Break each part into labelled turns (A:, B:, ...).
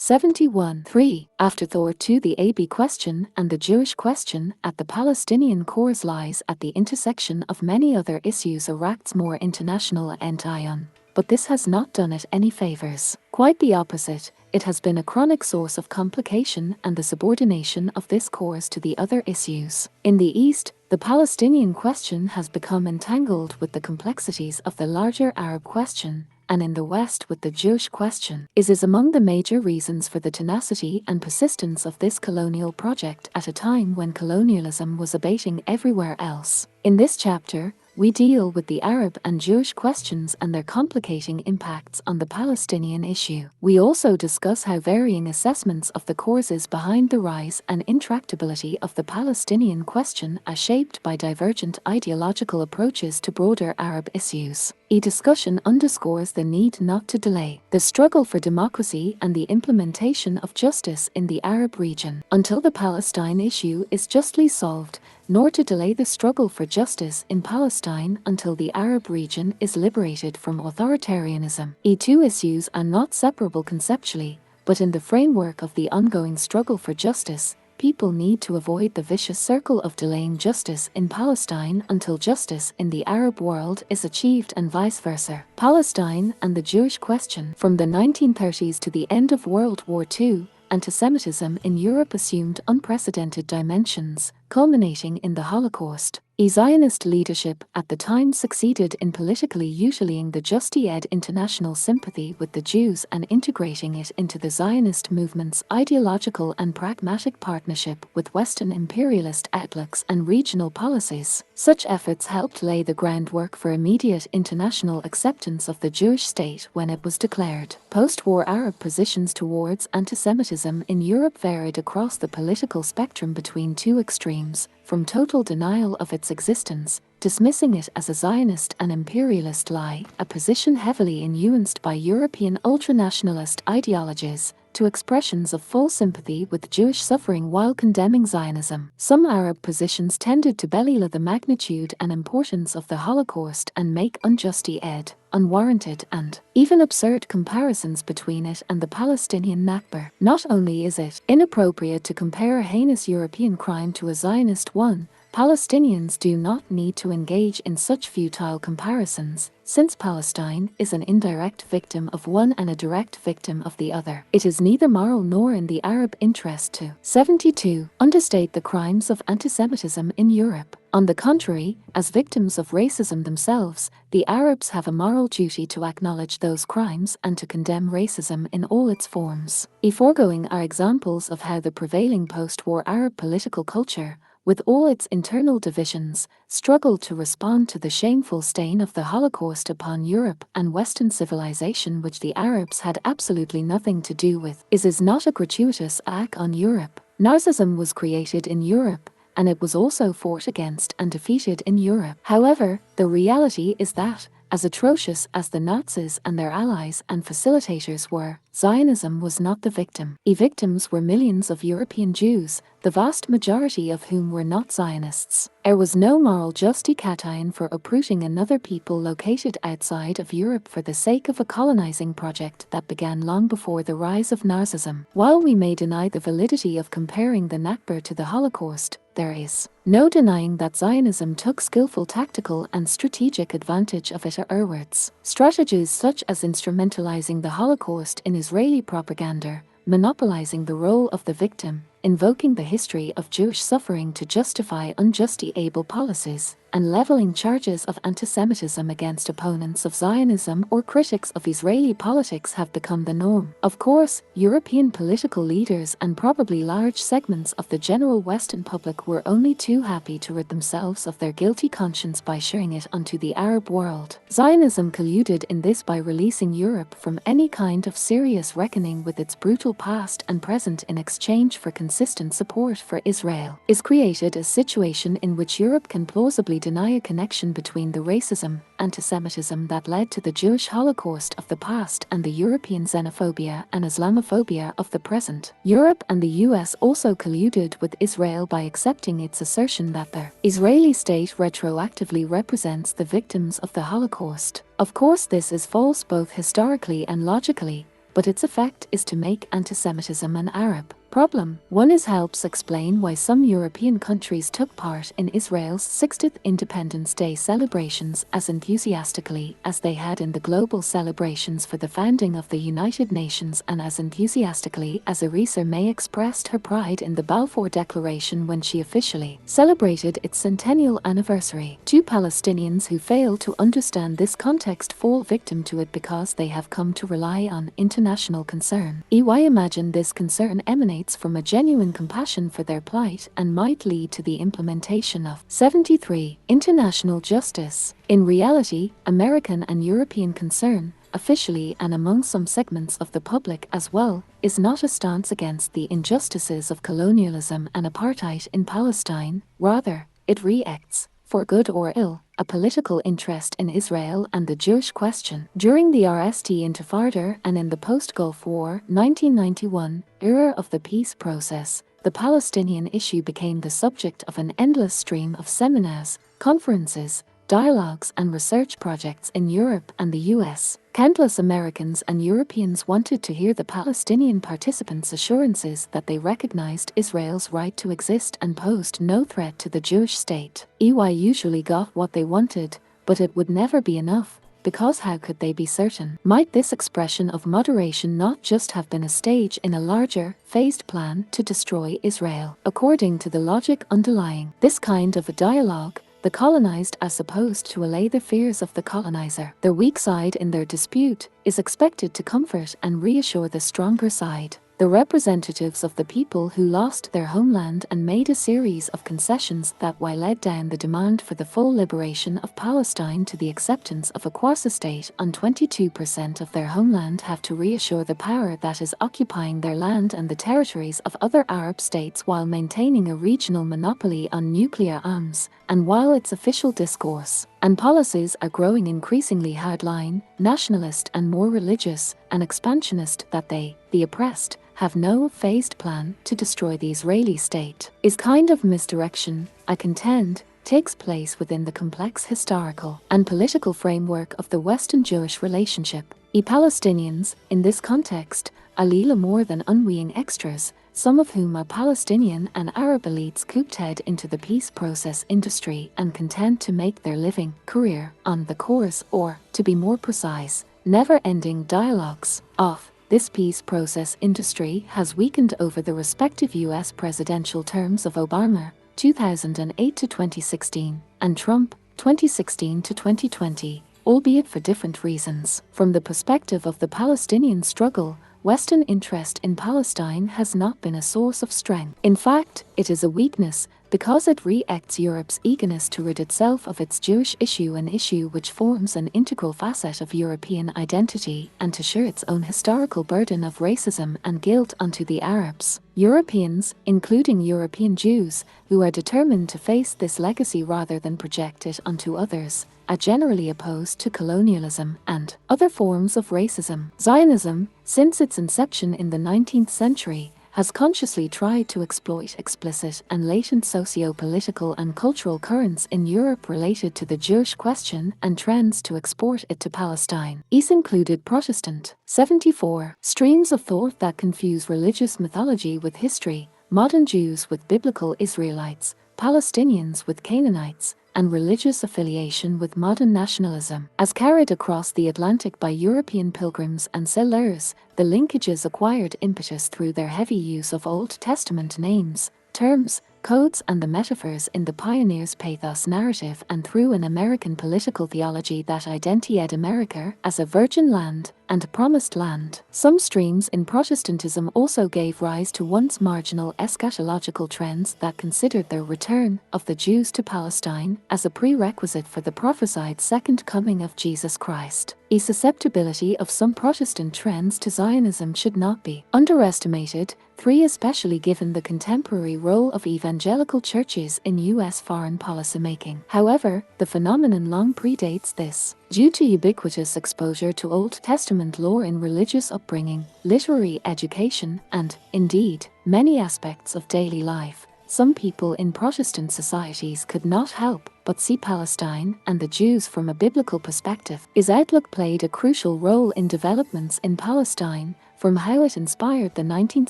A: 71. 3. Afterthought to the AB question and the Jewish question at the Palestinian cores lies at the intersection of many other issues Iraq's more international ention. But this has not done it any favors. Quite the opposite, it has been a chronic source of complication and the subordination of this cause to the other issues. In the East, the Palestinian question has become entangled with the complexities of the larger Arab question, and in the West with the Jewish question. Is among the major reasons for the tenacity and persistence of this colonial project at a time when colonialism was abating everywhere else. In this chapter, we deal with the Arab and Jewish questions and their complicating impacts on the Palestinian issue. We also discuss how varying assessments of the causes behind the rise and intractability of the Palestinian question are shaped by divergent ideological approaches to broader Arab issues. The discussion underscores the need not to delay the struggle for democracy and the implementation of justice in the Arab region until the Palestine issue is justly solved, nor to delay the struggle for justice in Palestine until the Arab region is liberated from authoritarianism. The two issues are not separable conceptually, but in the framework of the ongoing struggle for justice, people need to avoid the vicious circle of delaying justice in Palestine until justice in the Arab world is achieved and vice versa. Palestine and the Jewish question. From the 1930s to the end of World War II, antisemitism in Europe assumed unprecedented dimensions, culminating in the Holocaust. Zionist leadership at the time succeeded in politically utilising the just-ed international sympathy with the Jews and integrating it into the Zionist movement's ideological and pragmatic partnership with Western imperialist outlooks and regional policies. Such efforts helped lay the groundwork for immediate international acceptance of the Jewish state when it was declared. Post-war Arab positions towards antisemitism in Europe varied across the political spectrum between two extremes, from total denial of its existence, dismissing it as a Zionist and imperialist lie, a position heavily influenced by European ultranationalist ideologies, to expressions of full sympathy with Jewish suffering while condemning Zionism. Some Arab positions tended to belie the magnitude and importance of the Holocaust and make unjust-ed, unwarranted and even absurd comparisons between it and the Palestinian Nakba. Not only is it inappropriate to compare a heinous European crime to a Zionist one, Palestinians do not need to engage in such futile comparisons, since Palestine is an indirect victim of one and a direct victim of the other. It is neither moral nor in the Arab interest to 72. Understate the crimes of antisemitism in Europe. On the contrary, as victims of racism themselves, the Arabs have a moral duty to acknowledge those crimes and to condemn racism in all its forms. The foregoing are examples of how the prevailing post-war Arab political culture, with all its internal divisions, struggled to respond to the shameful stain of the Holocaust upon Europe and Western civilization which the Arabs had absolutely nothing to do with. Is not a gratuitous act on Europe. Nazism was created in Europe, and it was also fought against and defeated in Europe. However, the reality is that, as atrocious as the Nazis and their allies and facilitators were, Zionism was not the victim. The victims were millions of European Jews, the vast majority of whom were not Zionists. There was no moral justification for uprooting another people located outside of Europe for the sake of a colonizing project that began long before the rise of Nazism. While we may deny the validity of comparing the Nakba to the Holocaust, there is no denying that Zionism took skillful tactical and strategic advantage of it afterwards. Strategies such as instrumentalizing the Holocaust in Israeli propaganda, monopolizing the role of the victim, invoking the history of Jewish suffering to justify unjustly able policies, and leveling charges of antisemitism against opponents of Zionism or critics of Israeli politics have become the norm. Of course, European political leaders and probably large segments of the general Western public were only too happy to rid themselves of their guilty conscience by sharing it onto the Arab world. Zionism colluded in this by releasing Europe from any kind of serious reckoning with its brutal past and present in exchange for consistent support for Israel. Is created a situation in which Europe can plausibly deny a connection between the racism, antisemitism that led to the Jewish Holocaust of the past and the European xenophobia and Islamophobia of the present. Europe and the US also colluded with Israel by accepting its assertion that the Israeli state retroactively represents the victims of the Holocaust. Of course, this is false both historically and logically, but its effect is to make antisemitism an Arab problem. One is helps explain why some European countries took part in Israel's 60th Independence Day celebrations as enthusiastically as they had in the global celebrations for the founding of the United Nations, and as enthusiastically as Theresa May expressed her pride in the Balfour Declaration when she officially celebrated its centennial anniversary. Two Palestinians who fail to understand this context fall victim to it because they have come to rely on international concern. Imagine this concern emanates from a genuine compassion for their plight and might lead to the implementation of 73 international justice. In reality, American and European concern, officially and among some segments of the public as well, is not a stance against the injustices of colonialism and apartheid in Palestine. Rather, it reacts, for good or ill, a political interest in Israel and the Jewish question. During the RST Intifada and in the post-Gulf War 1991 era of the peace process, the Palestinian issue became the subject of an endless stream of seminars, conferences, dialogues and research projects in Europe and the US. Countless Americans and Europeans wanted to hear the Palestinian participants' assurances that they recognized Israel's right to exist and posed no threat to the Jewish state. EY usually got what they wanted, but it would never be enough, because how could they be certain? Might this expression of moderation not just have been a stage in a larger, phased plan to destroy Israel? According to the logic underlying this kind of a dialogue, the colonized are supposed to allay the fears of the colonizer. The weak side in their dispute is expected to comfort and reassure the stronger side. The representatives of the people who lost their homeland and made a series of concessions that led down the demand for the full liberation of Palestine to the acceptance of a quasi-state on 22% of their homeland have to reassure the power that is occupying their land and the territories of other Arab states while maintaining a regional monopoly on nuclear arms, and while its official discourse and policies are growing increasingly hardline, nationalist and more religious and expansionist, that they, the oppressed, have no phased plan to destroy the Israeli state, is kind of misdirection, I contend, takes place within the complex historical and political framework of the Western Jewish relationship. Palestinians, in this context, are little more than unwilling extras, some of whom are Palestinian and Arab elites cooped head into the peace process industry and content to make their living career on the course, or, to be more precise, never-ending dialogues of this peace process industry has weakened over the respective US presidential terms of Obama, 2008 to 2016, and Trump, 2016 to 2020, albeit for different reasons. From the perspective of the Palestinian struggle, Western interest in Palestine has not been a source of strength. In fact, it is a weakness, because it reacts Europe's eagerness to rid itself of its Jewish issue, an issue which forms an integral facet of European identity, and to share its own historical burden of racism and guilt onto the Arabs. Europeans, including European Jews, who are determined to face this legacy rather than project it onto others, are generally opposed to colonialism and other forms of racism. Zionism, since its inception in the 19th century, has consciously tried to exploit explicit and latent socio-political and cultural currents in Europe related to the Jewish question and trends to export it to Palestine. These included Protestant 74 streams of thought that confuse religious mythology with history, modern Jews with biblical Israelites, Palestinians with Canaanites, and religious affiliation with modern nationalism. As carried across the Atlantic by European pilgrims and settlers, the linkages acquired impetus through their heavy use of Old Testament names, terms, codes and the metaphors in the pioneers' pathos narrative, and through an American political theology that identified America as a virgin land and a promised land. Some streams in Protestantism also gave rise to once marginal eschatological trends that considered the return of the Jews to Palestine as a prerequisite for the prophesied second coming of Jesus Christ. A susceptibility of some Protestant trends to Zionism should not be underestimated, especially given the contemporary role of evangelical churches in U.S. foreign policymaking. However, the phenomenon long predates this. Due to ubiquitous exposure to Old Testament lore in religious upbringing, literary education, and, indeed, many aspects of daily life, some people in Protestant societies could not help but see Palestine and the Jews from a biblical perspective. His outlook played a crucial role in developments in Palestine, from how it inspired the 19th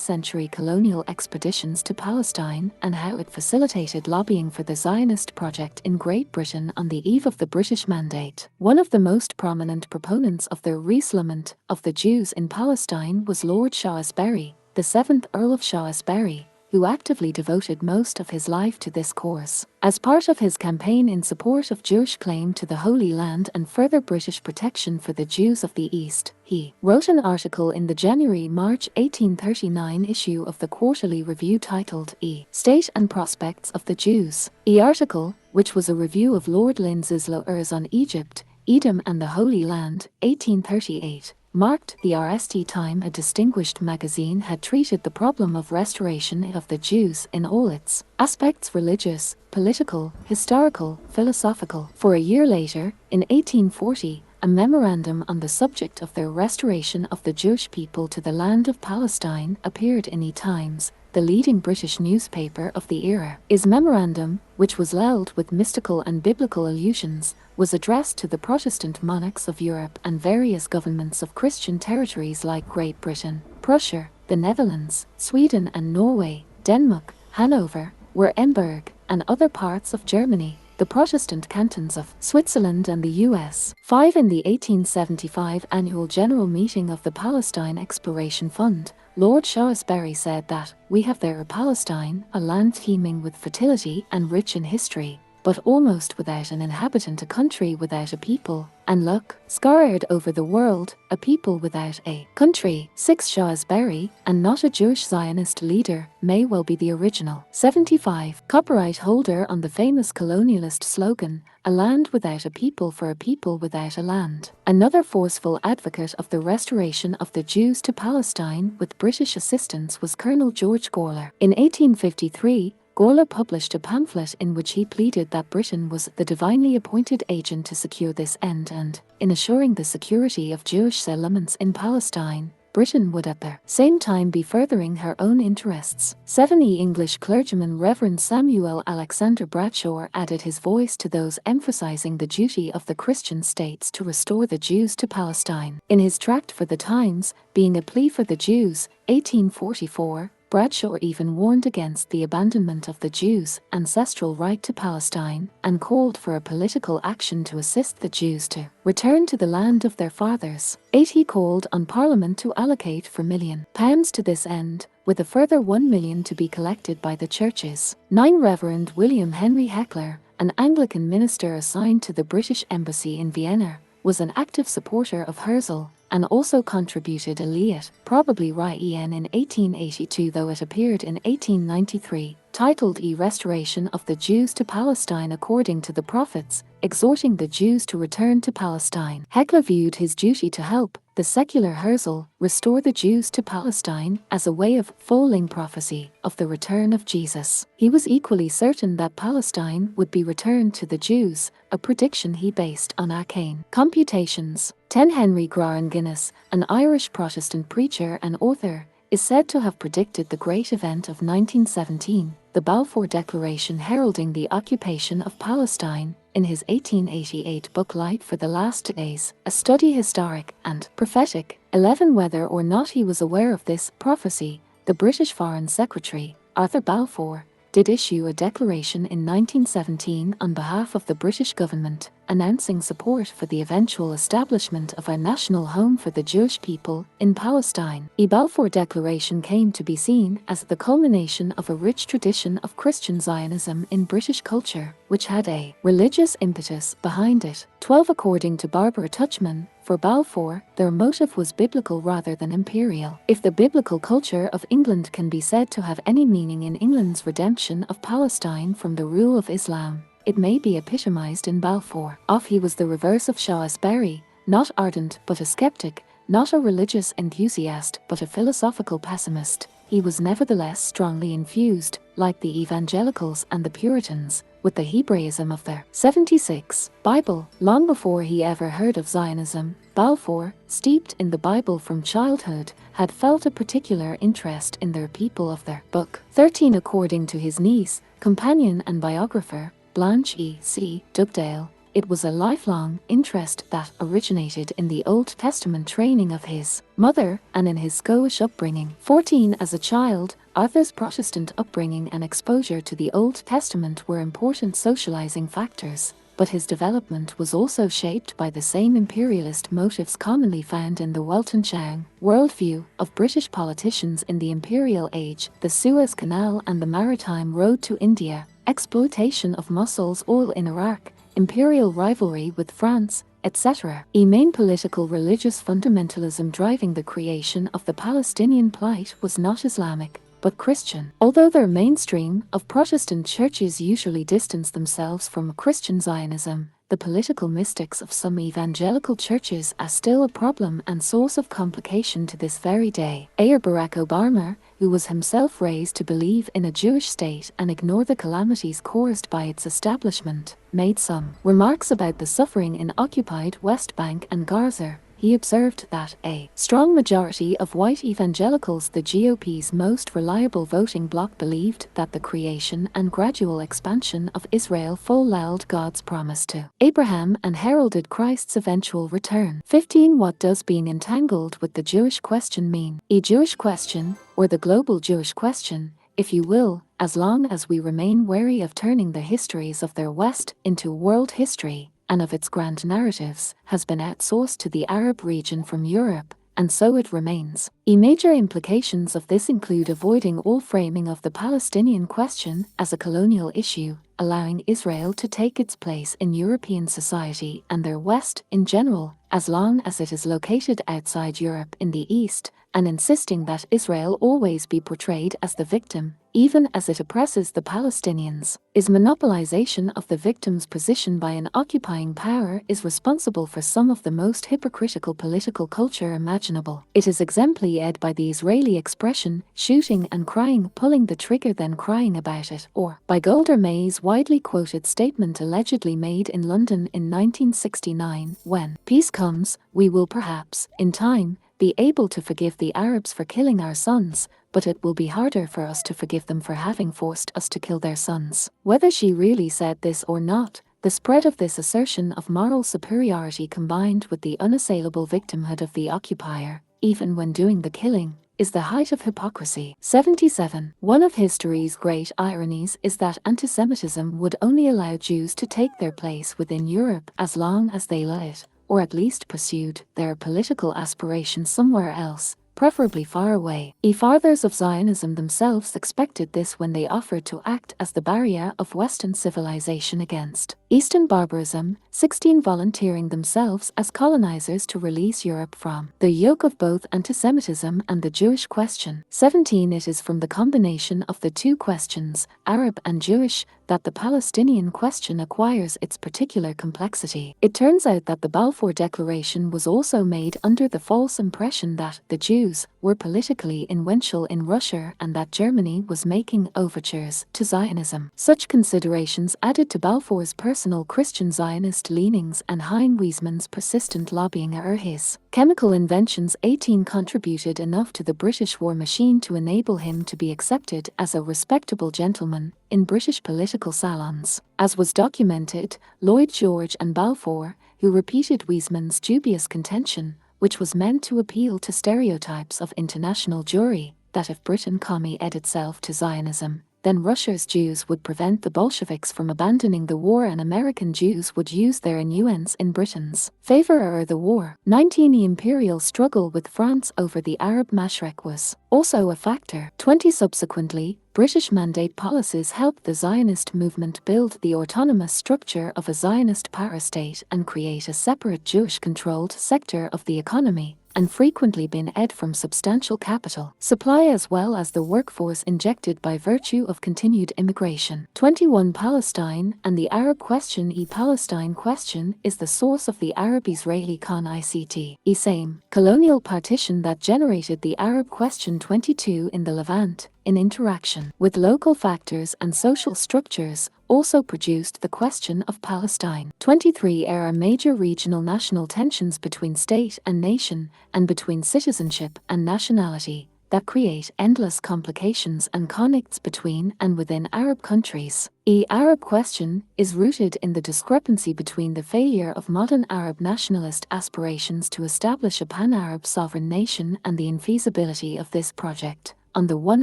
A: century colonial expeditions to Palestine and how it facilitated lobbying for the Zionist project in Great Britain on the eve of the British Mandate. One of the most prominent proponents of the resettlement of the Jews in Palestine was Lord Shaftesbury, the 7th Earl of Shaftesbury, who actively devoted most of his life to this cause. As part of his campaign in support of Jewish claim to the Holy Land and further British protection for the Jews of the East, he wrote an article in the January-March 1839 issue of the Quarterly Review titled "E. State and Prospects of the Jews." The article, which was a review of Lord Lindsay's Letters on Egypt, Edom and the Holy Land, 1838, marked the RST time. A distinguished magazine had treated the problem of restoration of the Jews in all its aspects: religious, political, historical, philosophical. For a year later, in 1840, a memorandum on the subject of the restoration of the Jewish people to the land of Palestine appeared in E! Times, the leading British newspaper of the era. His memorandum, which was loaded with mystical and biblical allusions, was addressed to the Protestant monarchs of Europe and various governments of Christian territories like Great Britain, Prussia, the Netherlands, Sweden and Norway, Denmark, Hanover, Württemberg, and other parts of Germany, the Protestant cantons of Switzerland and the US. 5. In the 1875 annual general meeting of the Palestine Exploration Fund, Lord Shaftesbury said that, "We have there a Palestine, a land teeming with fertility and rich in history, but almost without an inhabitant, a country without a people, and look, scattered over the world, a people without a country." 6. Shaftesbury, and not a Jewish Zionist leader, may well be the original 75 copyright holder on the famous colonialist slogan, "A land without a people for a people without a land." Another forceful advocate of the restoration of the Jews to Palestine with British assistance was Colonel George Gawler. In 1853, Gawler published a pamphlet in which he pleaded that Britain was the divinely appointed agent to secure this end and, in assuring the security of Jewish settlements in Palestine, Britain would at the same time be furthering her own interests. 7. English clergyman Reverend Samuel Alexander Bradshaw added his voice to those emphasizing the duty of the Christian states to restore the Jews to Palestine. In his tract for the Times, Being a Plea for the Jews, 1844, Bradshaw even warned against the abandonment of the Jews' ancestral right to Palestine and called for a political action to assist the Jews to return to the land of their fathers. 8. He called on Parliament to allocate £4 million to this end, with a further £1 million to be collected by the churches. 9. Reverend William Henry Heckler, an Anglican minister assigned to the British Embassy in Vienna, was an active supporter of Herzl, and also contributed a leaflet, probably Ryan in 1882 though it appeared in 1893, titled "E Restoration of the Jews to Palestine According to the Prophets," exhorting the Jews to return to Palestine. Heckler viewed his duty to help the secular Herzl restore the Jews to Palestine as a way of fulfilling prophecy of the return of Jesus. He was equally certain that Palestine would be returned to the Jews, a prediction he based on arcane computations. 10. Henry Graham Guinness, an Irish Protestant preacher and author, is said to have predicted the great event of 1917, the Balfour Declaration heralding the occupation of Palestine, in his 1888 book Light for the Last Days, a study historic and prophetic. 11. Whether or not he was aware of this prophecy, the British Foreign Secretary, Arthur Balfour, did issue a declaration in 1917 on behalf of the British government, announcing support for the eventual establishment of a national home for the Jewish people in Palestine. The Balfour Declaration came to be seen as the culmination of a rich tradition of Christian Zionism in British culture, which had a religious impetus behind it. 12. According to Barbara Tuchman, for Balfour, their motive was biblical rather than imperial. If the biblical culture of England can be said to have any meaning in England's redemption of Palestine from the rule of Islam, it may be epitomized in Balfour. He was the reverse of Shaftesbury, not ardent but a skeptic, not a religious enthusiast but a philosophical pessimist. He was nevertheless strongly infused, like the evangelicals and the Puritans, with the Hebraism of the 76 Bible. Long before he ever heard of Zionism, Balfour, steeped in the Bible from childhood, had felt a particular interest in their people of their book. 13. According to his niece, companion and biographer, Blanche E.C. Dugdale, it was a lifelong interest that originated in the Old Testament training of his mother and in his Scottish upbringing. 14. As a child, Arthur's Protestant upbringing and exposure to the Old Testament were important socializing factors, but his development was also shaped by the same imperialist motives commonly found in the Weltanschauung worldview of British politicians in the imperial age: the Suez Canal and the maritime road to India, exploitation of Mosul's oil in Iraq, imperial rivalry with France, etc. Main political religious fundamentalism driving the creation of the Palestinian plight was not Islamic, but Christian. Although their mainstream of Protestant churches usually distance themselves from Christian Zionism, the political mystics of some evangelical churches are still a problem and source of complication to this very day. Barack Obama, who was himself raised to believe in a Jewish state and ignore the calamities caused by its establishment, made some remarks about the suffering in occupied West Bank and Gaza. He observed that a strong majority of white evangelicals, the GOP's most reliable voting bloc, believed that the creation and gradual expansion of Israel fulfilled God's promise to Abraham and heralded Christ's eventual return. 15. What does being entangled with the Jewish question mean? A Jewish question, or the global Jewish question, if you will, as long as we remain wary of turning the histories of their West into world history, and of its grand narratives, has been outsourced to the Arab region from Europe, and so it remains. Major implications of this include avoiding all framing of the Palestinian question as a colonial issue, allowing Israel to take its place in European society and their West in general, as long as it is located outside Europe in the East, and insisting that Israel always be portrayed as the victim, even as it oppresses the Palestinians. Monopolization of the victim's position by an occupying power is responsible for some of the most hypocritical political culture imaginable. It is exemplified by the Israeli expression, shooting and crying, pulling the trigger then crying about it, or by Golda Meir's widely quoted statement allegedly made in London in 1969, when peace comes, we will perhaps, in time, be able to forgive the Arabs for killing our sons, but it will be harder for us to forgive them for having forced us to kill their sons. Whether she really said this or not, the spread of this assertion of moral superiority combined with the unassailable victimhood of the occupier, even when doing the killing, is the height of hypocrisy. 77. One of history's great ironies is that antisemitism would only allow Jews to take their place within Europe as long as they let it, or at least pursued, their political aspirations somewhere else, preferably far away. Fathers of Zionism themselves expected this when they offered to act as the barrier of Western civilization against Eastern barbarism. 16. Volunteering themselves as colonizers to release Europe from the yoke of both antisemitism and the Jewish question. 17. It is from the combination of the two questions, Arab and Jewish, that the Palestinian question acquires its particular complexity. It turns out that the Balfour Declaration was also made under the false impression that the Jews were politically influential in Russia and that Germany was making overtures to Zionism. Such considerations added to Balfour's personal Christian Zionist leanings and Hein Weizmann's persistent lobbying his chemical inventions. 18. Contributed enough to the British war machine to enable him to be accepted as a respectable gentleman in British political salons. As was documented, Lloyd George and Balfour, who repeated Weizmann's dubious contention, which was meant to appeal to stereotypes of international Jewry, that if Britain committed itself to Zionism, then Russia's Jews would prevent the Bolsheviks from abandoning the war and American Jews would use their influence in Britain's favor or the war. 19. The imperial struggle with France over the Arab Mashrek was also a factor. 20. Subsequently, British mandate policies helped the Zionist movement build the autonomous structure of a Zionist parastate and create a separate Jewish-controlled sector of the economy, and frequently been ed from substantial capital supply as well as the workforce injected by virtue of continued immigration. 21. Palestine and the Arab question. Palestine question is the source of the Arab-Israeli conflict. Same colonial partition that generated the Arab question. 22. In the Levant, in interaction with local factors and social structures, also produced the question of Palestine. 23. There are major regional national tensions between state and nation, and between citizenship and nationality, that create endless complications and conflicts between and within Arab countries. Arab question is rooted in the discrepancy between the failure of modern Arab nationalist aspirations to establish a pan-Arab sovereign nation and the infeasibility of this project, on the one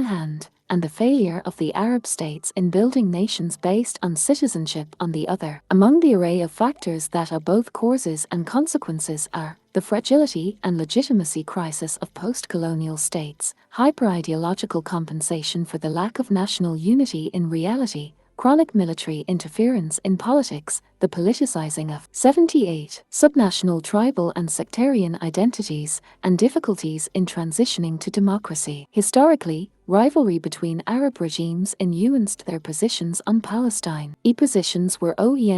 A: hand, and the failure of the Arab states in building nations based on citizenship on the other. Among the array of factors that are both causes and consequences are the fragility and legitimacy crisis of post-colonial states, hyper-ideological compensation for the lack of national unity in reality, chronic military interference in politics, the politicizing of 78 subnational tribal and sectarian identities, and difficulties in transitioning to democracy. Historically, rivalry between Arab regimes nuanced their positions on Palestine. Positions were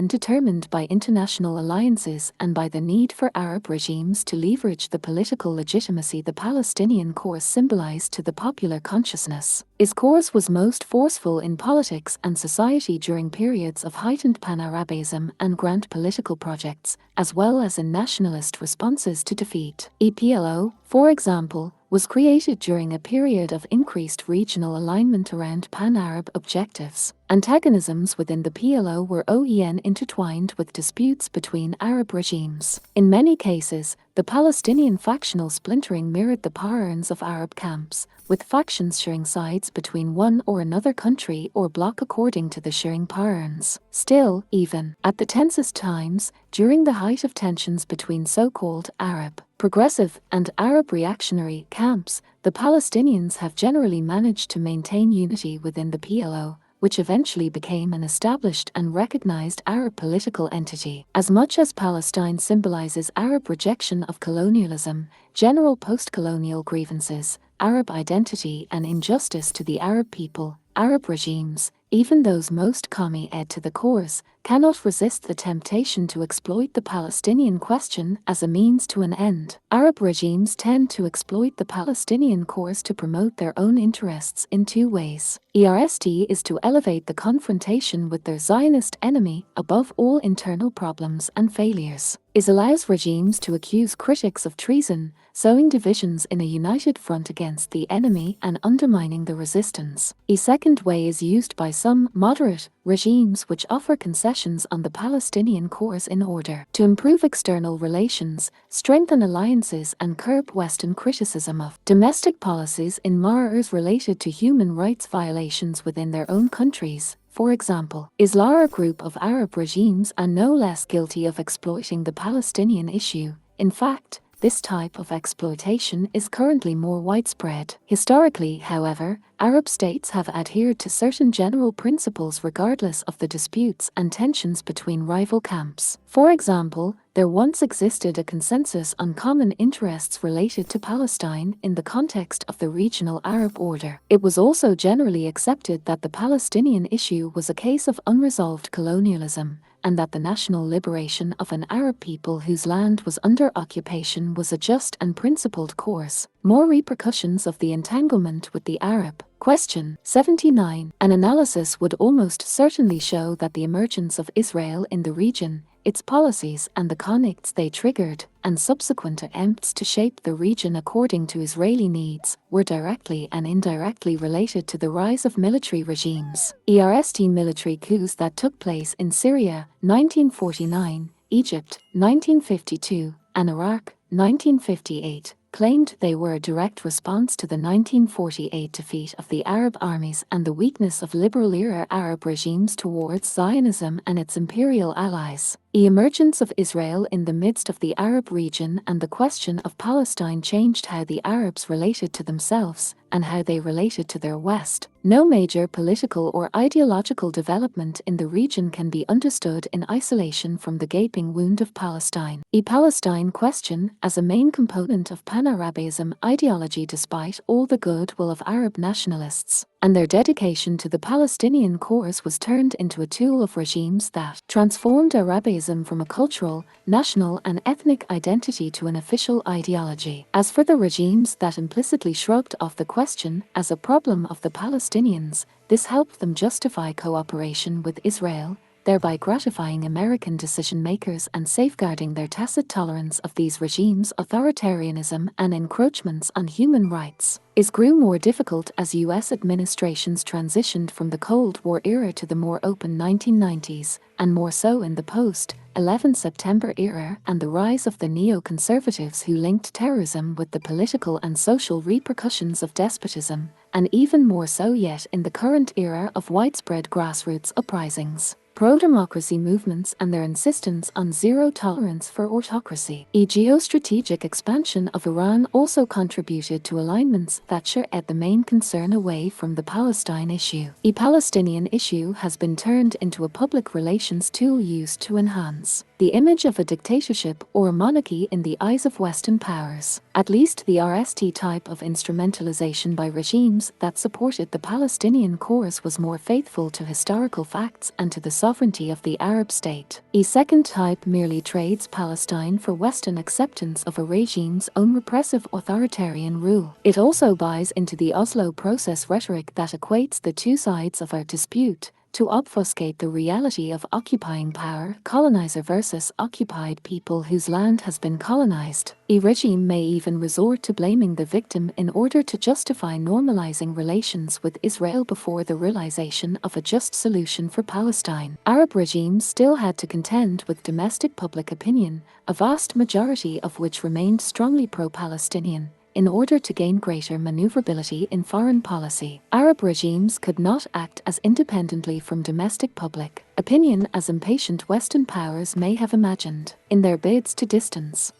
A: determined by international alliances and by the need for Arab regimes to leverage the political legitimacy the Palestinian cause symbolized to the popular consciousness. Its cause was most forceful in politics and society during periods of heightened pan-Arabism and grand political projects, as well as in nationalist responses to defeat. PLO, for example, was created during a period of increased regional alignment around pan-Arab objectives. Antagonisms within the PLO were intertwined with disputes between Arab regimes. In many cases, the Palestinian factional splintering mirrored the patterns of Arab camps, with factions sharing sides between one or another country or bloc according to the sharing patterns. Still, even at the tensest times, during the height of tensions between so-called Arab progressive and Arab reactionary camps, the Palestinians have generally managed to maintain unity within the PLO, which eventually became an established and recognized Arab political entity. As much as Palestine symbolizes Arab rejection of colonialism, general post-colonial grievances, Arab identity and injustice to the Arab people, Arab regimes, even those most committed to the cause, cannot resist the temptation to exploit the Palestinian question as a means to an end. Arab regimes tend to exploit the Palestinian cause to promote their own interests in two ways. Is to elevate the confrontation with their Zionist enemy above all internal problems and failures. Allows regimes to accuse critics of treason, sowing divisions in a united front against the enemy and undermining the resistance. A second way is used by some moderate regimes which offer concessions on the Palestinian cause in order to improve external relations, strengthen alliances and curb Western criticism of domestic policies in matters related to human rights violations within their own countries. For example, Islamic group of Arab regimes are no less guilty of exploiting the Palestinian issue. In fact, this type of exploitation is currently more widespread. Historically, however, Arab states have adhered to certain general principles regardless of the disputes and tensions between rival camps. For example, there once existed a consensus on common interests related to Palestine in the context of the regional Arab order. It was also generally accepted that the Palestinian issue was a case of unresolved colonialism, and that the national liberation of an Arab people whose land was under occupation was a just and principled course. More repercussions of the entanglement with the Arab question. 79. An analysis would almost certainly show that the emergence of Israel in the region, its policies and the conflicts they triggered, and subsequent attempts to shape the region according to Israeli needs, were directly and indirectly related to the rise of military regimes. Military coups that took place in Syria, 1949, Egypt, 1952, and Iraq, 1958, claimed they were a direct response to the 1948 defeat of the Arab armies and the weakness of liberal-era Arab regimes towards Zionism and its imperial allies. The emergence of Israel in the midst of the Arab region and the question of Palestine changed how the Arabs related to themselves and how they related to their West. No major political or ideological development in the region can be understood in isolation from the gaping wound of Palestine. The Palestine question as a main component of pan-Arabism ideology despite all the goodwill of Arab nationalists and their dedication to the Palestinian cause was turned into a tool of regimes that transformed Arabism from a cultural, national and ethnic identity to an official ideology. As for the regimes that implicitly shrugged off the question as a problem of the Palestinians, this helped them justify cooperation with Israel, thereby gratifying American decision-makers and safeguarding their tacit tolerance of these regimes' authoritarianism and encroachments on human rights, grew more difficult as U.S. administrations transitioned from the Cold War era to the more open 1990s, and more so in the post-11 September era and the rise of the neoconservatives who linked terrorism with the political and social repercussions of despotism, and even more so yet in the current era of widespread grassroots uprisings, pro-democracy movements and their insistence on zero tolerance for autocracy. A geostrategic expansion of Iran also contributed to alignments that shed the main concern away from the Palestine issue. The Palestinian issue has been turned into a public relations tool used to enhance the image of a dictatorship or monarchy in the eyes of Western powers. At least the RST type of instrumentalization by regimes that supported the Palestinian cause was more faithful to historical facts and to the sovereignty of the Arab state. A second type merely trades Palestine for Western acceptance of a regime's own repressive authoritarian rule. It also buys into the Oslo process rhetoric that equates the two sides of a dispute to obfuscate the reality of occupying power, colonizer versus occupied people whose land has been colonized. A regime may even resort to blaming the victim in order to justify normalizing relations with Israel before the realization of a just solution for Palestine. Arab regimes still had to contend with domestic public opinion, a vast majority of which remained strongly pro-Palestinian, in order to gain greater maneuverability in foreign policy. Arab regimes could not act as independently from domestic public opinion as impatient Western powers may have imagined, in their bids to distance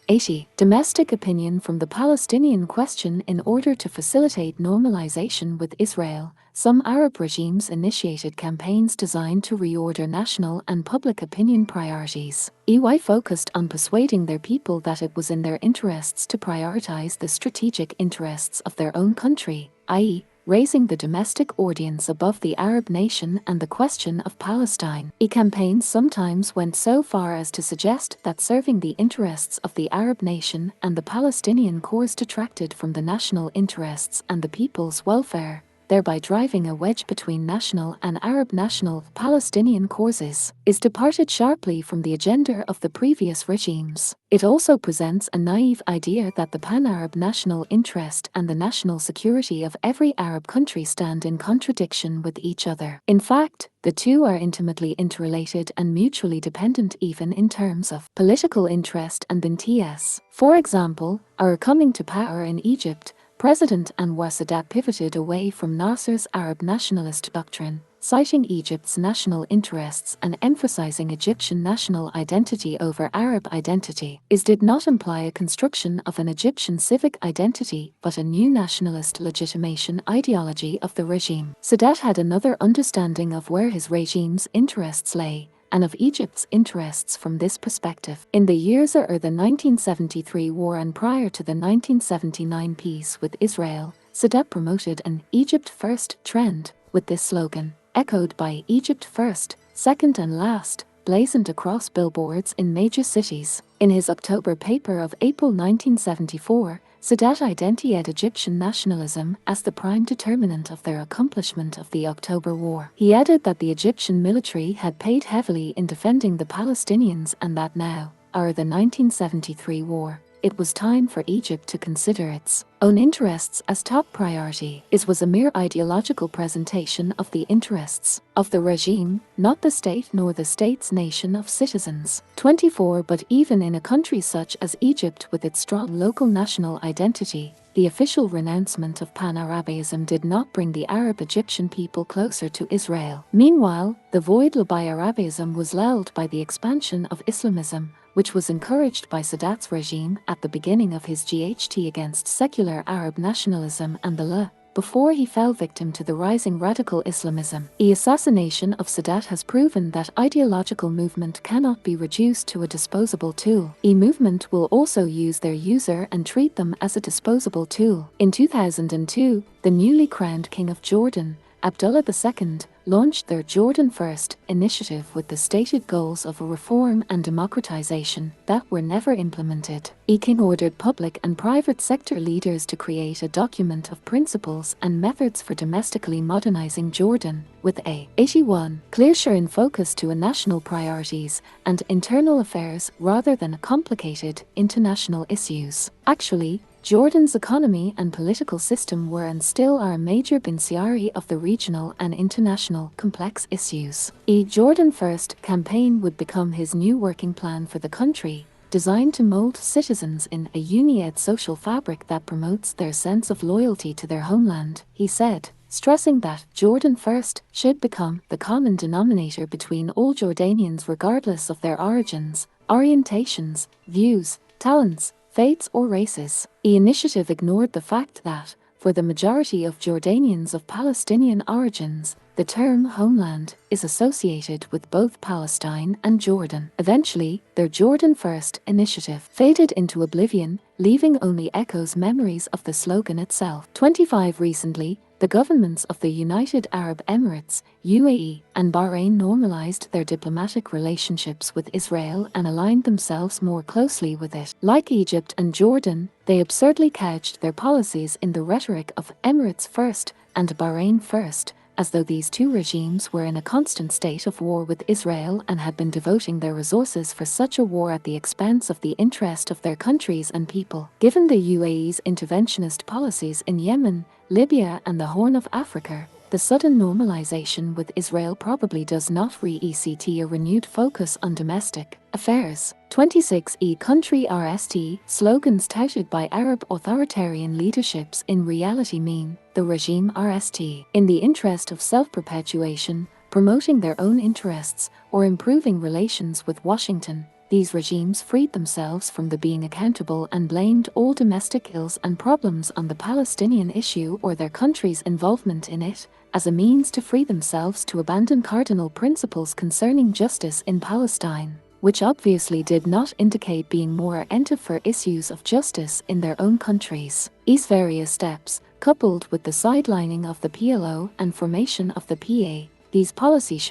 A: domestic opinion from the Palestinian question in order to facilitate normalization with Israel. Some Arab regimes initiated campaigns designed to reorder national and public opinion priorities. EY focused on persuading their people that it was in their interests to prioritize the strategic interests of their own country, i.e., raising the domestic audience above the Arab nation and the question of Palestine. Campaigns sometimes went so far as to suggest that serving the interests of the Arab nation and the Palestinian cause detracted from the national interests and the people's welfare, thereby driving a wedge between national and Arab national Palestinian causes, departed sharply from the agenda of the previous regimes. It also presents a naive idea that the pan-Arab national interest and the national security of every Arab country stand in contradiction with each other. In fact, the two are intimately interrelated and mutually dependent even in terms of political interest and BNTS. For example, our coming to power in Egypt, President Anwar Sadat pivoted away from Nasser's Arab nationalist doctrine, citing Egypt's national interests and emphasizing Egyptian national identity over Arab identity. Did not imply a construction of an Egyptian civic identity, but a new nationalist legitimation ideology of the regime. Sadat had another understanding of where his regime's interests lay, and of Egypt's interests from this perspective. In the years after the 1973 war and prior to the 1979 peace with Israel, Sadat promoted an Egypt First trend, with this slogan, echoed by Egypt First, Second and Last, blazoned across billboards in major cities. In his October paper of April 1974, Sadat identified Egyptian nationalism as the prime determinant of their accomplishment of the October War. He added that the Egyptian military had paid heavily in defending the Palestinians and that now, after the 1973 war, it was time for Egypt to consider its own interests as top priority. It was a mere ideological presentation of the interests of the regime, not the state nor the state's nation of citizens. 24 But even in a country such as Egypt with its strong local national identity, the official renouncement of Pan-Arabism did not bring the Arab Egyptian people closer to Israel. Meanwhile, the void by Arabism was lulled by the expansion of Islamism, which was encouraged by Sadat's regime at the beginning of his GHT against secular Arab nationalism and the law, before he fell victim to the rising radical Islamism. The assassination of Sadat has proven that ideological movement cannot be reduced to a disposable tool. A movement will also use their user and treat them as a disposable tool. In 2002, the newly crowned King of Jordan, Abdullah II, launched their Jordan First initiative with the stated goals of a reform and democratization that were never implemented. King ordered public and private sector leaders to create a document of principles and methods for domestically modernizing Jordan, with a 81 clear in focus to a national priorities and internal affairs rather than complicated international issues. Actually, Jordan's economy and political system were and still are a major beneficiary of the regional and international complex issues. A Jordan First campaign would become his new working plan for the country, designed to mold citizens in a unified social fabric that promotes their sense of loyalty to their homeland, he said, stressing that Jordan First should become the common denominator between all Jordanians regardless of their origins, orientations, views, talents, faiths or races. The initiative ignored the fact that, for the majority of Jordanians of Palestinian origins, the term homeland is associated with both Palestine and Jordan. Eventually, their Jordan First initiative faded into oblivion, leaving only echoes memories of the slogan itself. 25 Recently, the governments of the United Arab Emirates, UAE, and Bahrain normalized their diplomatic relationships with Israel and aligned themselves more closely with it. Like Egypt and Jordan, they absurdly couched their policies in the rhetoric of Emirates First and Bahrain First, as though these two regimes were in a constant state of war with Israel and had been devoting their resources for such a war at the expense of the interest of their countries and people. Given the UAE's interventionist policies in Yemen, Libya and the Horn of Africa, the sudden normalization with Israel probably does not reset a renewed focus on domestic affairs. 26 country RST slogans touted by Arab authoritarian leaderships in reality mean the regime RST, in the interest of self-perpetuation, promoting their own interests, or improving relations with Washington. These regimes freed themselves from the being accountable and blamed all domestic ills and problems on the Palestinian issue or their country's involvement in it, as a means to free themselves to abandon cardinal principles concerning justice in Palestine, which obviously did not indicate being more attentive for issues of justice in their own countries. These various steps, coupled with the sidelining of the PLO and formation of the PA, these policies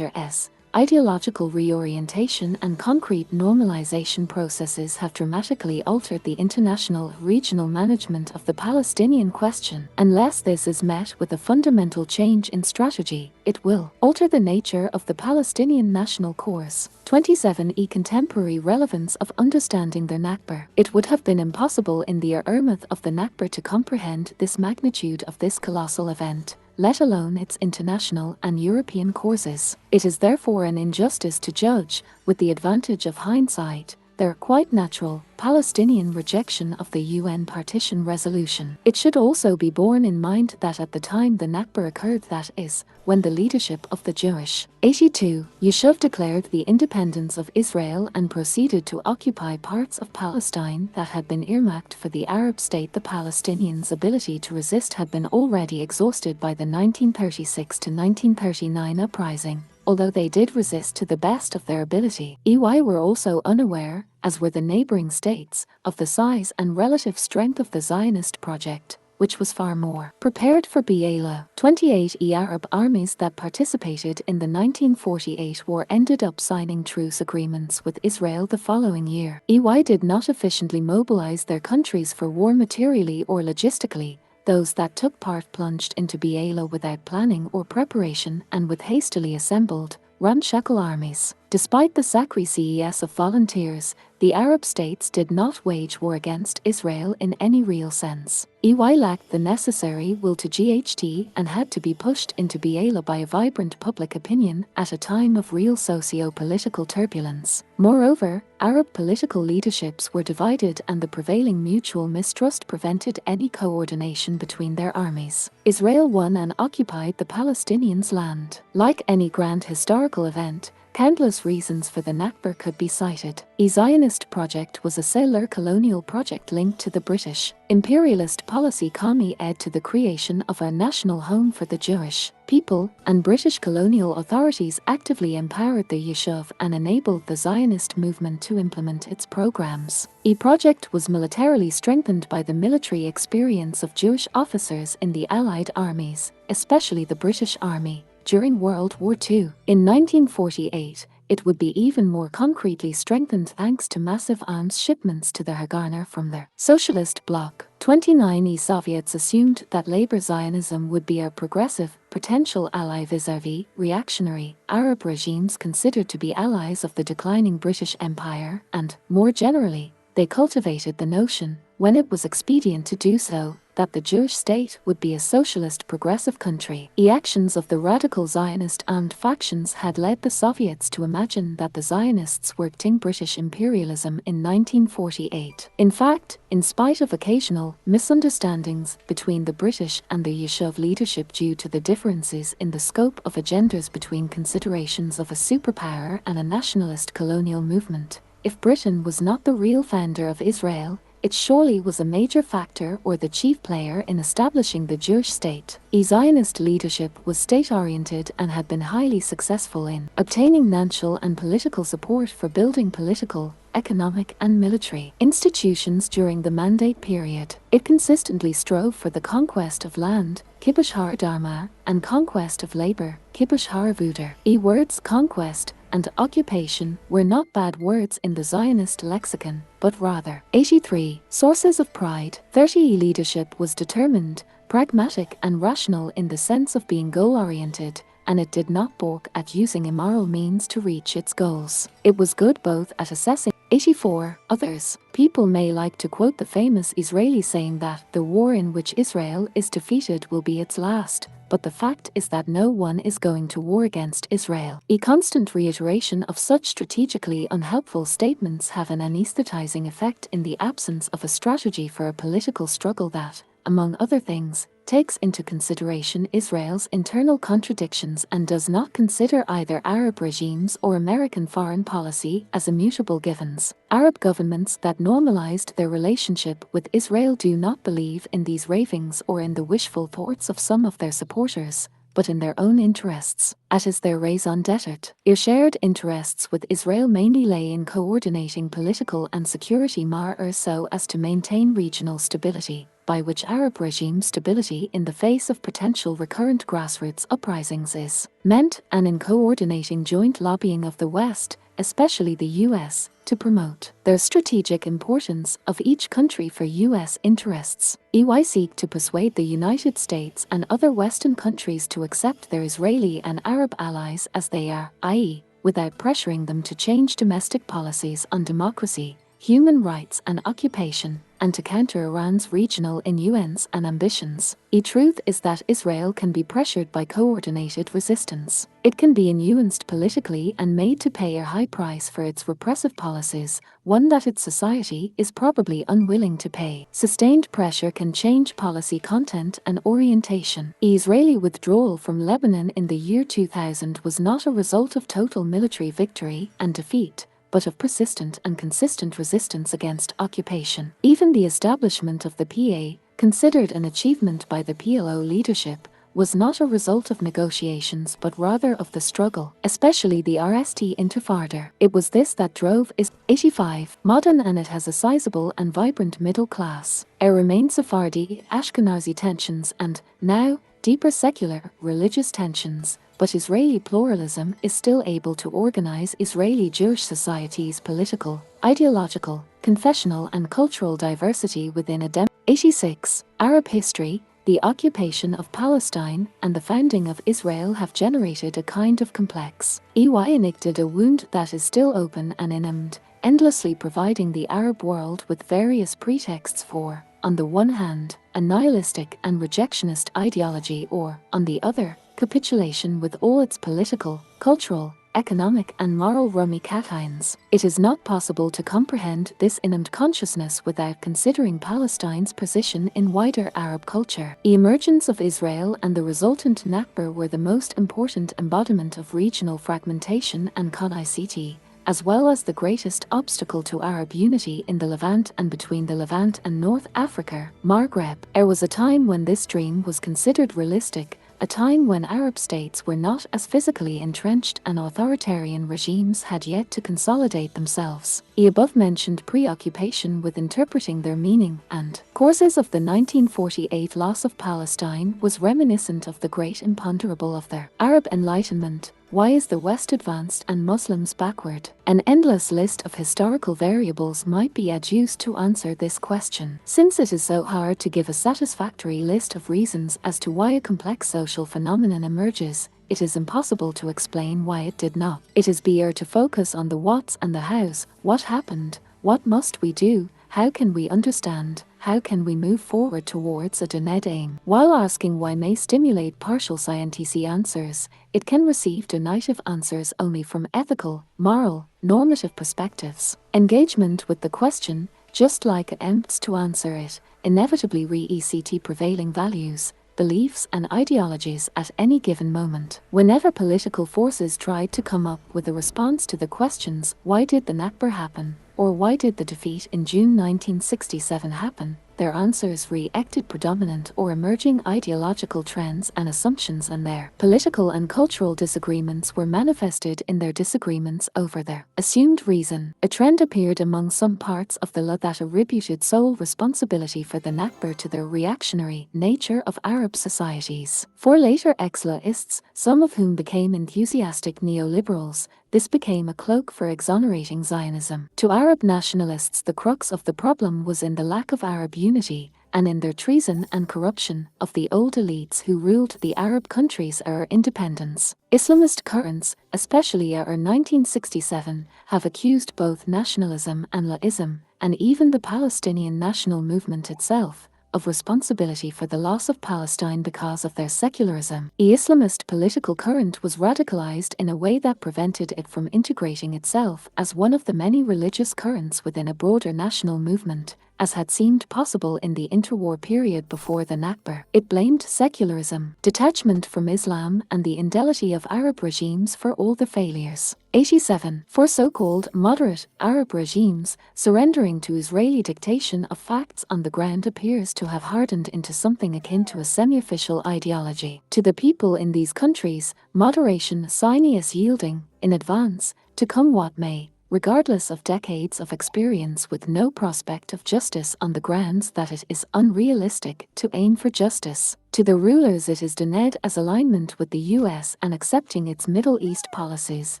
A: ideological reorientation and concrete normalization processes have dramatically altered the international regional management of the Palestinian question. Unless this is met with a fundamental change in strategy, it will alter the nature of the Palestinian national cause. 27 Contemporary relevance of understanding the Nakba. It would have been impossible in the aftermath of the Nakba to comprehend this magnitude of this colossal event, let alone its international and European causes. It is therefore an injustice to judge, with the advantage of hindsight, their quite natural Palestinian rejection of the UN partition resolution. It should also be borne in mind that at the time the Nakba occurred, that is, when the leadership of the Jewish 82 Yishuv declared the independence of Israel and proceeded to occupy parts of Palestine that had been earmarked for the Arab state, the Palestinians' ability to resist had been already exhausted by the 1936 to 1939 uprising. Although they did resist to the best of their ability, EY were also unaware, as were the neighboring states, of the size and relative strength of the Zionist project, which was far more prepared for Ba'ala. 28 Arab armies that participated in the 1948 war ended up signing truce agreements with Israel the following year. EY did not efficiently mobilize their countries for war materially or logistically. Those that took part plunged into Ba'ala without planning or preparation and with hastily assembled, ramshackle armies. Despite the sacrifice of volunteers, the Arab states did not wage war against Israel in any real sense. EY lacked the necessary will to GHT and had to be pushed into Ba'ala by a vibrant public opinion at a time of real socio-political turbulence. Moreover, Arab political leaderships were divided and the prevailing mutual mistrust prevented any coordination between their armies. Israel won and occupied the Palestinians' land. Like any grand historical event, countless reasons for the Nakba could be cited. The Zionist project was a settler colonial project linked to the British imperialist policy led to the creation of a national home for the Jewish people, and British colonial authorities actively empowered the Yishuv and enabled the Zionist movement to implement its programs. The project was militarily strengthened by the military experience of Jewish officers in the Allied armies, especially the British Army, during World War II. In 1948, it would be even more concretely strengthened thanks to massive arms shipments to the Haganah from the socialist bloc. 29 Soviets assumed that Labor Zionism would be a progressive, potential ally vis-à-vis reactionary Arab regimes considered to be allies of the declining British Empire, and, more generally, they cultivated the notion, when it was expedient to do so, that the Jewish state would be a socialist progressive country. The actions of the radical Zionist armed factions had led the Soviets to imagine that the Zionists were fighting British imperialism in 1948. In fact, in spite of occasional misunderstandings between the British and the Yishuv leadership due to the differences in the scope of agendas between considerations of a superpower and a nationalist colonial movement, if Britain was not the real founder of Israel, it surely was a major factor or the chief player in establishing the Jewish state. Zionist leadership was state-oriented and had been highly successful in obtaining financial and political support for building political, economic and military institutions during the Mandate period. It consistently strove for the conquest of land, kibush ha'adama, and conquest of labor, kibush ha'avuder. Words conquest and occupation were not bad words in the Zionist lexicon, but rather. 83. Sources of pride. 30. Leadership was determined, pragmatic and rational in the sense of being goal-oriented, and it did not balk at using immoral means to reach its goals. It was good both at assessing. 84. Others. People may like to quote the famous Israeli saying that the war in which Israel is defeated will be its last, but the fact is that no one is going to war against Israel. A constant reiteration of such strategically unhelpful statements have an anesthetizing effect in the absence of a strategy for a political struggle that, among other things, takes into consideration Israel's internal contradictions and does not consider either Arab regimes or American foreign policy as immutable givens. Arab governments that normalized their relationship with Israel do not believe in these ravings or in the wishful thoughts of some of their supporters, but in their own interests, as is their raison d'etre. Their shared interests with Israel mainly lay in coordinating political and security matters so as to maintain regional stability, by which Arab regime stability in the face of potential recurrent grassroots uprisings is meant, and in coordinating joint lobbying of the West, especially the US, to promote their strategic importance of each country for US interests. EY seek to persuade the United States and other Western countries to accept their Israeli and Arab allies as they are, i.e., without pressuring them to change domestic policies on democracy, human rights and occupation, and to counter Iran's regional innuendos and ambitions. The truth is that Israel can be pressured by coordinated resistance. It can be innuenced politically and made to pay a high price for its repressive policies, one that its society is probably unwilling to pay. Sustained pressure can change policy content and orientation. The Israeli withdrawal from Lebanon in the year 2000 was not a result of total military victory and defeat, but of persistent and consistent resistance against occupation. Even the establishment of the PA, considered an achievement by the PLO leadership, was not a result of negotiations but rather of the struggle, especially the RST Intifada. It was this that drove is 85 modern, and it has a sizable and vibrant middle class. There remain Sephardi, Ashkenazi tensions and, now, deeper secular, religious tensions, but Israeli pluralism is still able to organize Israeli Jewish society's political, ideological, confessional and cultural diversity within a 86. Arab history, the occupation of Palestine and the founding of Israel have generated a kind of complex, inflicted a wound that is still open and innumbed, endlessly providing the Arab world with various pretexts for, on the one hand, a nihilistic and rejectionist ideology or, on the other, capitulation with all its political, cultural, economic and moral ramifications. It is not possible to comprehend this innumbed consciousness without considering Palestine's position in wider Arab culture. The emergence of Israel and the resultant Nakba were the most important embodiment of regional fragmentation and connectivity, as well as the greatest obstacle to Arab unity in the Levant and between the Levant and North Africa, Maghreb. There was a time when this dream was considered realistic, a time when Arab states were not as physically entrenched and authoritarian regimes had yet to consolidate themselves. The above-mentioned preoccupation with interpreting their meaning and causes of the 1948 loss of Palestine was reminiscent of the great imponderable of their Arab Enlightenment. Why is the West advanced and Muslims backward? An endless list of historical variables might be adduced to answer this question. Since it is so hard to give a satisfactory list of reasons as to why a complex social phenomenon emerges, it is impossible to explain why it did not. It is better to focus on the whats and the hows. What happened? What must we do? How can we understand? How can we move forward towards a denied aim? While asking why may stimulate partial scientific answers, it can receive definitive answers only from ethical, moral, normative perspectives. Engagement with the question, just like attempts to answer it, inevitably re-ECT prevailing values, beliefs and ideologies at any given moment. Whenever political forces tried to come up with a response to the questions, why did the Nakba happen? Or why did the defeat in June 1967 happen? Their answers reacted predominant or emerging ideological trends and assumptions, and their political and cultural disagreements were manifested in their disagreements over their assumed reason. A trend appeared among some parts of the law that attributed sole responsibility for the Nakba to the reactionary nature of Arab societies. For later ex-Islamists, some of whom became enthusiastic neoliberals, this became a cloak for exonerating Zionism. To Arab nationalists, the crux of the problem was in the lack of Arab unity, and in their treason and corruption of the old elites who ruled the Arab countries our independence. Islamist currents, especially our 1967, have accused both nationalism and Laism, and even the Palestinian national movement itself, of responsibility for the loss of Palestine because of their secularism. The Islamist political current was radicalized in a way that prevented it from integrating itself as one of the many religious currents within a broader national movement, as had seemed possible in the interwar period before the Nakba. It blamed secularism, detachment from Islam, and the infidelity of Arab regimes for all the failures. 87. For so-called moderate Arab regimes, surrendering to Israeli dictation of facts on the ground appears to have hardened into something akin to a semi-official ideology. To the people in these countries, moderation is yielding, in advance, to come what may, regardless of decades of experience with no prospect of justice on the grounds that it is unrealistic to aim for justice. To the rulers it is denied as alignment with the US and accepting its Middle East policies,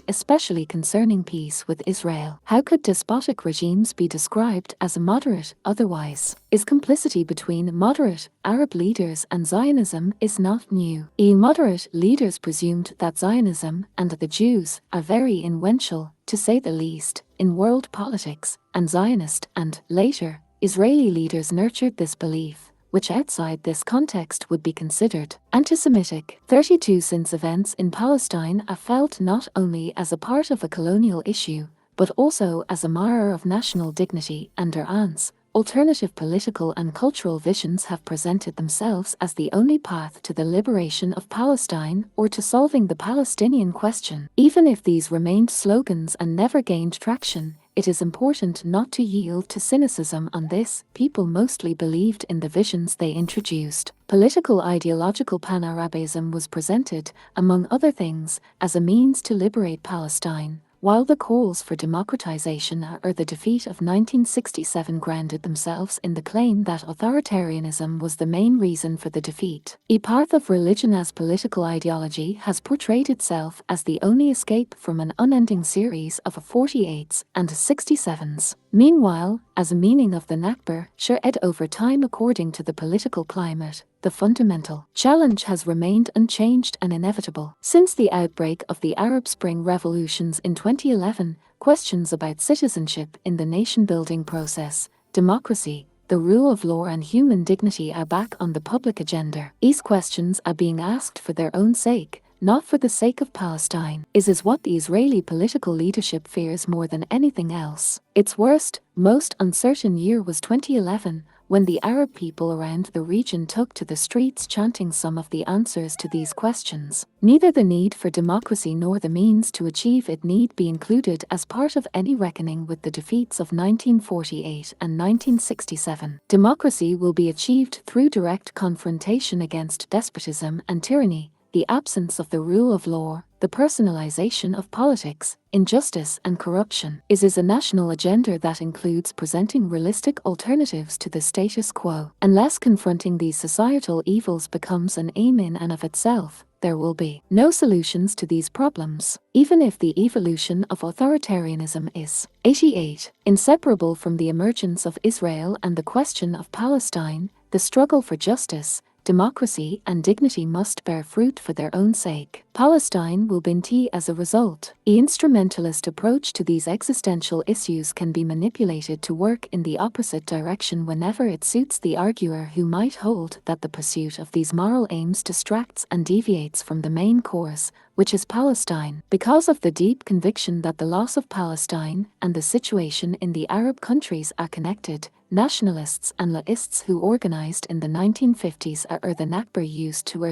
A: especially concerning peace with Israel. How could despotic regimes be described as moderate otherwise? Is complicity between moderate Arab leaders and Zionism is not new. Moderate leaders presumed that Zionism and the Jews are very influential, to say the least, in world politics, and Zionist and, later, Israeli leaders nurtured this belief, which outside this context would be considered anti-Semitic. 32. Since events in Palestine are felt not only as a part of a colonial issue, but also as a marrer of national dignity and durance, alternative political and cultural visions have presented themselves as the only path to the liberation of Palestine or to solving the Palestinian question. Even if these remained slogans and never gained traction, it is important not to yield to cynicism on this. People mostly believed in the visions they introduced. Political ideological pan-Arabism was presented, among other things, as a means to liberate Palestine, while the calls for democratization or the defeat of 1967 grounded themselves in the claim that authoritarianism was the main reason for the defeat. A path of religion as political ideology has portrayed itself as the only escape from an unending series of 48s and 67s. Meanwhile, as a meaning of the Nakba, shared over time according to the political climate, the fundamental challenge has remained unchanged and inevitable. Since the outbreak of the Arab Spring revolutions in 2011, questions about citizenship in the nation-building process, democracy, the rule of law and human dignity are back on the public agenda. These questions are being asked for their own sake, not for the sake of Palestine. Is what the Israeli political leadership fears more than anything else. Its worst, most uncertain year was 2011, when the Arab people around the region took to the streets chanting some of the answers to these questions. Neither the need for democracy nor the means to achieve it need be included as part of any reckoning with the defeats of 1948 and 1967. Democracy will be achieved through direct confrontation against despotism and tyranny, the absence of the rule of law, the personalization of politics, injustice and corruption. Is a national agenda that includes presenting realistic alternatives to the status quo. Unless confronting these societal evils becomes an aim in and of itself, there will be no solutions to these problems, even if the evolution of authoritarianism is 88. Inseparable from the emergence of Israel and the question of Palestine, the struggle for justice, democracy and dignity must bear fruit for their own sake. Palestine will binti as a result. The instrumentalist approach to these existential issues can be manipulated to work in the opposite direction whenever it suits the arguer who might hold that the pursuit of these moral aims distracts and deviates from the main course, which is Palestine. Because of the deep conviction that the loss of Palestine and the situation in the Arab countries are connected, nationalists and laists who organized in the 1950s or the Nakba used to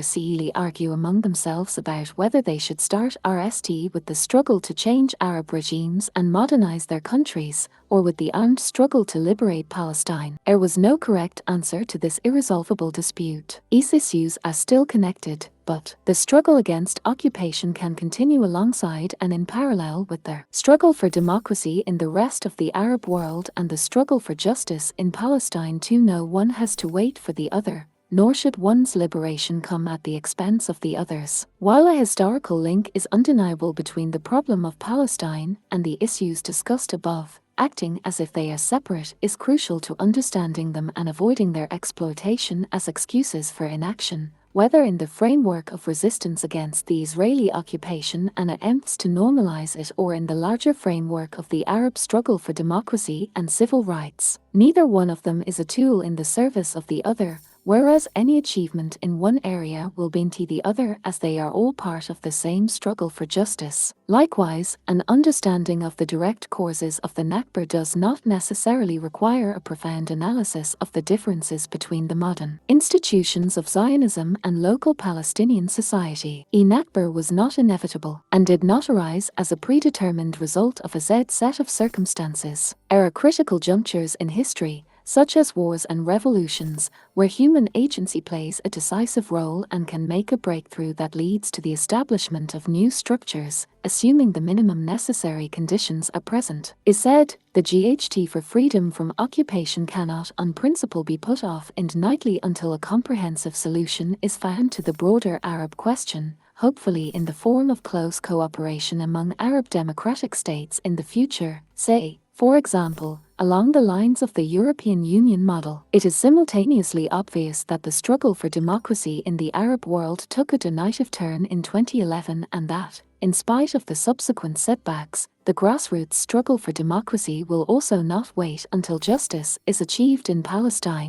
A: argue among themselves about whether they should start RST with the struggle to change Arab regimes and modernize their countries, or with the armed struggle to liberate Palestine. There was no correct answer to this irresolvable dispute. These issues are still connected, but the struggle against occupation can continue alongside and in parallel with their struggle for democracy in the rest of the Arab world and the struggle for justice in Palestine too. No one has to wait for the other, nor should one's liberation come at the expense of the others. While a historical link is undeniable between the problem of Palestine and the issues discussed above, acting as if they are separate is crucial to understanding them and avoiding their exploitation as excuses for inaction, whether in the framework of resistance against the Israeli occupation and attempts to normalize it or in the larger framework of the Arab struggle for democracy and civil rights. Neither one of them is a tool in the service of the other, whereas any achievement in one area will binti the other as they are all part of the same struggle for justice. Likewise, an understanding of the direct causes of the Nakba does not necessarily require a profound analysis of the differences between the modern institutions of Zionism and local Palestinian society. Nakba was not inevitable and did not arise as a predetermined result of a set of circumstances. There are critical junctures in history, such as wars and revolutions, where human agency plays a decisive role and can make a breakthrough that leads to the establishment of new structures, assuming the minimum necessary conditions are present. The GHT for freedom from occupation cannot on principle be put off indefinitely until a comprehensive solution is found to the broader Arab question, hopefully in the form of close cooperation among Arab democratic states in the future, say, for example, along the lines of the European Union model. It is simultaneously obvious that the struggle for democracy in the Arab world took a definitive turn in 2011 and that, in spite of the subsequent setbacks, the grassroots struggle for democracy will also not wait until justice is achieved in Palestine.